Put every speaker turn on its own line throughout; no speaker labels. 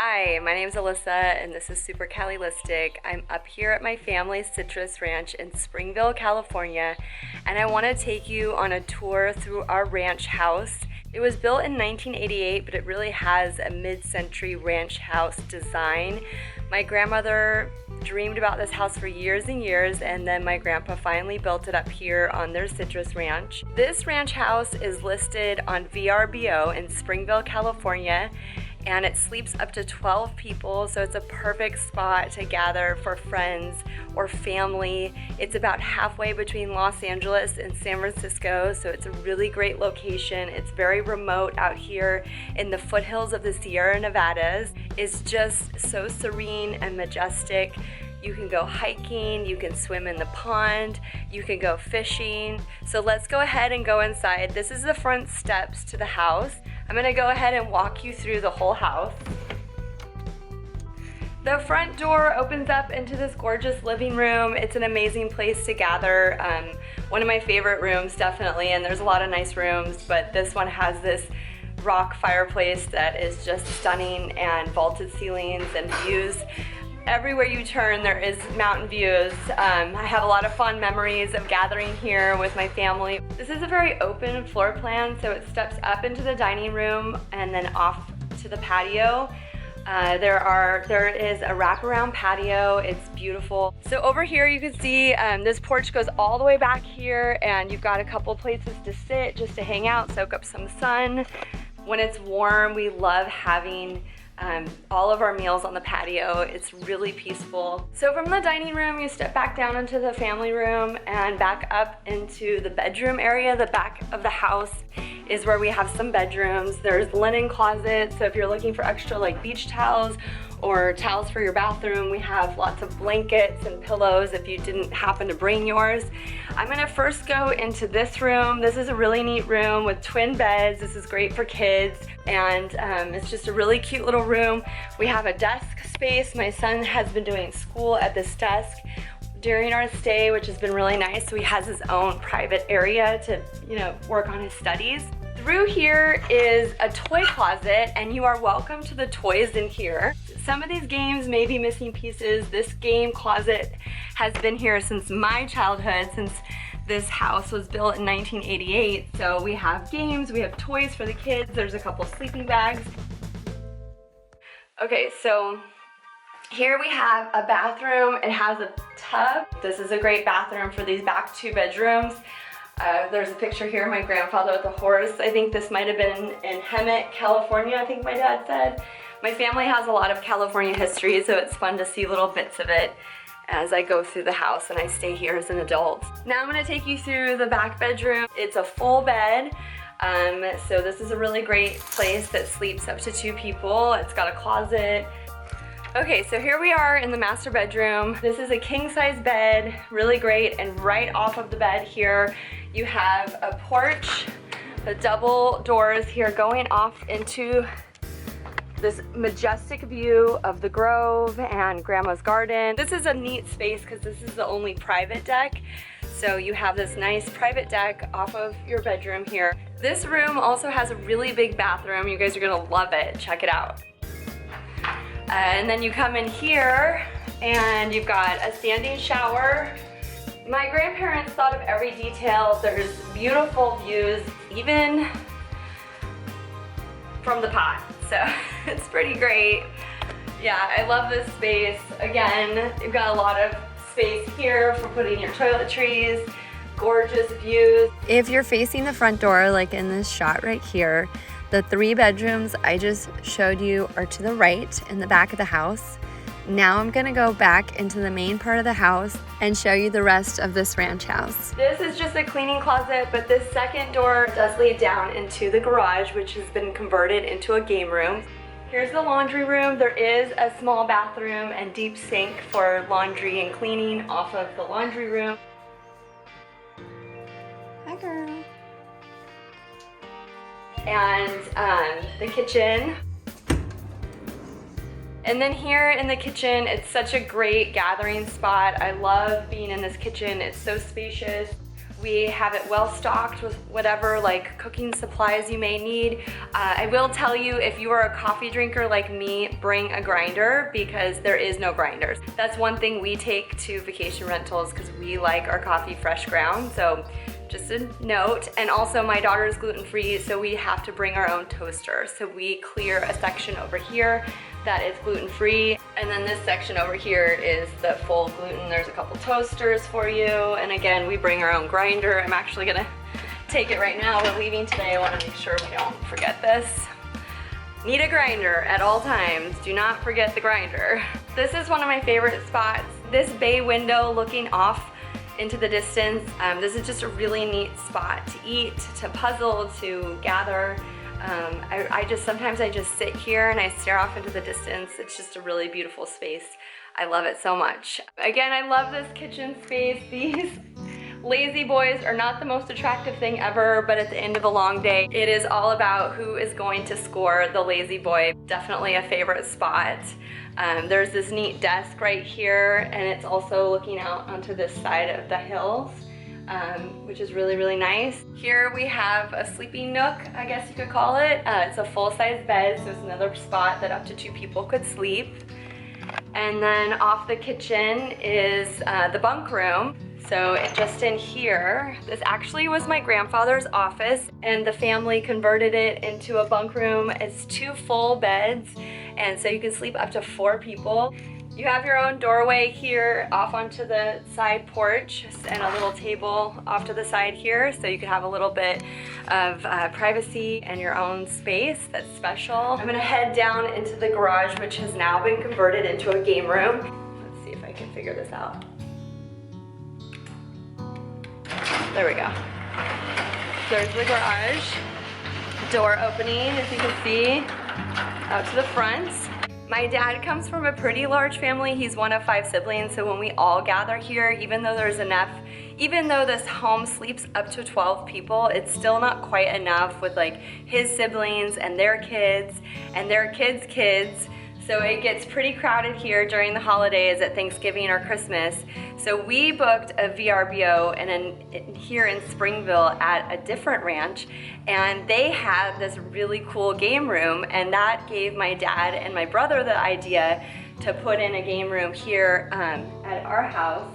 Hi, my name is Alyssa and this is Super Calilistic. I'm up here at my family's citrus ranch in Springville, California, and I want to take you on a tour through our ranch house. It was built in 1988, but it really has a mid-century ranch house design. My grandmother dreamed about this house for years and years, and then my grandpa finally built it up here on their citrus ranch. This ranch house is listed on VRBO in Springville, California, and it sleeps up to 12 people, so it's a perfect spot to gather for friends or family. It's about halfway between Los Angeles and San Francisco, so it's a really great location. It's very remote out here in the foothills of the Sierra Nevadas. It's just so serene and majestic. You can go hiking, you can swim in the pond, you can go fishing. So let's go ahead and go inside. This is the front steps to the house. I'm gonna go ahead and walk you through the whole house. The front door opens up into this gorgeous living room. It's an amazing place to gather. One of my favorite rooms, definitely, and there's a lot of nice rooms, but this one has this rock fireplace that is just stunning, and vaulted ceilings and views. Everywhere you turn, there is mountain views. I have a lot of fond memories of gathering here with my family. This is a very open floor plan, so it steps up into the dining room and then off to the patio. There is a wraparound patio. It's beautiful. So over here you can see this porch goes all the way back here, and you've got a couple places to sit, just to hang out, soak up some sun. When it's warm, we love having all of our meals on the patio. It's really peaceful. So from the dining room, you step back down into the family room and back up into the bedroom area. The back of the house is where we have some bedrooms. There's linen closets, so if you're looking for extra like beach towels or towels for your bathroom, we have lots of blankets and pillows if you didn't happen to bring yours. I'm gonna first go into this room. This is a really neat room with twin beds. This is great for kids, and it's just a really cute little room. We have a desk space. My son has been doing school at this desk during our stay, which has been really nice. So he has his own private area to, work on his studies. Through here is a toy closet, and you are welcome to the toys in here. Some of these games may be missing pieces. This game closet has been here since my childhood, since this house was built in 1988. So we have games, we have toys for the kids. There's a couple sleeping bags. Okay, so here we have a bathroom. It has a tub. This is a great bathroom for these back two bedrooms. There's a picture here of my grandfather with a horse. I think this might have been in Hemet, California, I think my dad said. My family has a lot of California history, so it's fun to see little bits of it as I go through the house and I stay here as an adult. Now I'm gonna take you through the back bedroom. It's a full bed. So this is a really great place that sleeps up to 2 people. It's got a closet. Okay, so here we are in the master bedroom. This is a king-size bed, really great, and right off of the bed here, you have a porch, the double doors here going off into this majestic view of the Grove and Grandma's garden. This is a neat space because this is the only private deck. So you have this nice private deck off of your bedroom here. This room also has a really big bathroom. You guys are gonna love it. Check it out. And then you come in here and you've got a standing shower. My grandparents thought of every detail. There's beautiful views, even from the pot. So it's pretty great. Yeah, I love this space. Again, you've got a lot of space here for putting your toiletries, gorgeous views. If you're facing the front door, like in this shot right here, the 3 bedrooms I just showed you are to the right in the back of the house. Now I'm gonna go back into the main part of the house and show you the rest of this ranch house. This is just a cleaning closet, but this second door does lead down into the garage, which has been converted into a game room. Here's the laundry room. There is a small bathroom and deep sink for laundry and cleaning off of the laundry room. Hi, girl. And the kitchen. And then here in the kitchen, it's such a great gathering spot. I love being in this kitchen. It's so spacious. We have it well stocked with whatever like cooking supplies you may need. I will tell you, if you are a coffee drinker like me, bring a grinder because there is no grinders. That's one thing we take to vacation rentals because we like our coffee fresh ground. So just a note. And also my daughter is gluten-free, so we have to bring our own toaster. So we clear a section over here that is gluten-free, and then this section over here is the full gluten. There's a couple toasters for you, and again, we bring our own grinder. I'm actually gonna take it right now. We're leaving today. I wanna make sure we don't forget this. Need a grinder at all times. Do not forget the grinder. This is one of my favorite spots. This bay window looking off into the distance. This is just a really neat spot to eat, to puzzle, to gather. Sometimes I just sit here and I stare off into the distance. It's just a really beautiful space. I love it so much. Again, I love this kitchen space. These lazy boys are not the most attractive thing ever, but at the end of a long day, it is all about who is going to score the lazy boy. Definitely a favorite spot. There's this neat desk right here, and it's also looking out onto this side of the hills. Which is really, really nice. Here we have a sleeping nook, I guess you could call it. It's a full-size bed, so it's another spot that up to 2 people could sleep. And then off the kitchen is the bunk room. So just in here, this actually was my grandfather's office, and the family converted it into a bunk room. It's 2 full beds, and so you can sleep up to 4 people. You have your own doorway here off onto the side porch and a little table off to the side here, so you can have a little bit of privacy and your own space that's special. I'm gonna head down into the garage, which has now been converted into a game room. Let's see if I can figure this out. There we go. There's the garage. Door opening, as you can see, out to the front. My dad comes from a pretty large family. He's one of 5 siblings, so when we all gather here, even though this home sleeps up to 12 people, it's still not quite enough with like his siblings and their kids and their kids' kids. So it gets pretty crowded here during the holidays at Thanksgiving or Christmas. So we booked a VRBO here in Springville at a different ranch, and they had this really cool game room, and that gave my dad and my brother the idea to put in a game room here at our house.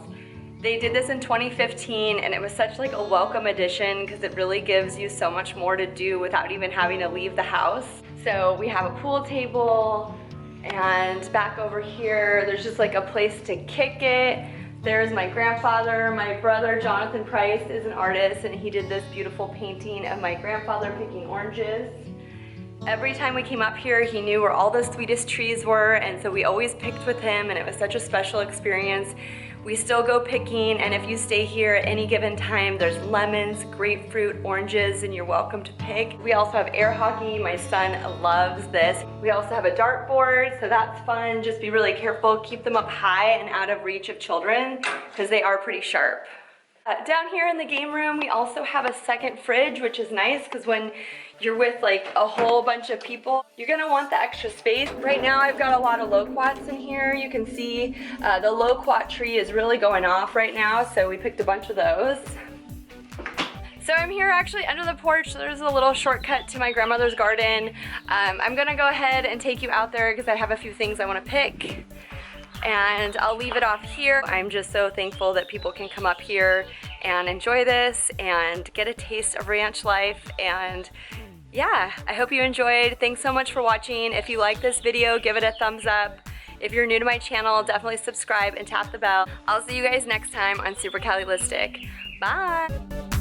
They did this in 2015, and it was such like a welcome addition because it really gives you so much more to do without even having to leave the house. So we have a pool table, and back over here, there's just like a place to kick it. There's my grandfather. My brother, Jonathan Price, is an artist, and he did this beautiful painting of my grandfather picking oranges. Every time we came up here, he knew where all the sweetest trees were, and so we always picked with him, and it was such a special experience. We still go picking, and if you stay here at any given time, there's lemons, grapefruit, oranges, and you're welcome to pick. We also have air hockey. My son loves this. We also have a dartboard, so that's fun. Just be really careful. Keep them up high and out of reach of children because they are pretty sharp. Down here in the game room, we also have a second fridge, which is nice because when you're with like a whole bunch of people, you're gonna want the extra space. Right now I've got a lot of loquats in here. You can see the loquat tree is really going off right now, so we picked a bunch of those. So I'm here actually under the porch. There's a little shortcut to my grandmother's garden. I'm gonna go ahead and take you out there because I have a few things I wanna pick. And I'll leave it off here. I'm just so thankful that people can come up here and enjoy this and get a taste of ranch life. And yeah, I hope you enjoyed. Thanks so much for watching. If you like this video, give it a thumbs up. If you're new to my channel, definitely subscribe and tap the bell. I'll see you guys next time on Supercalifragilistic. Bye!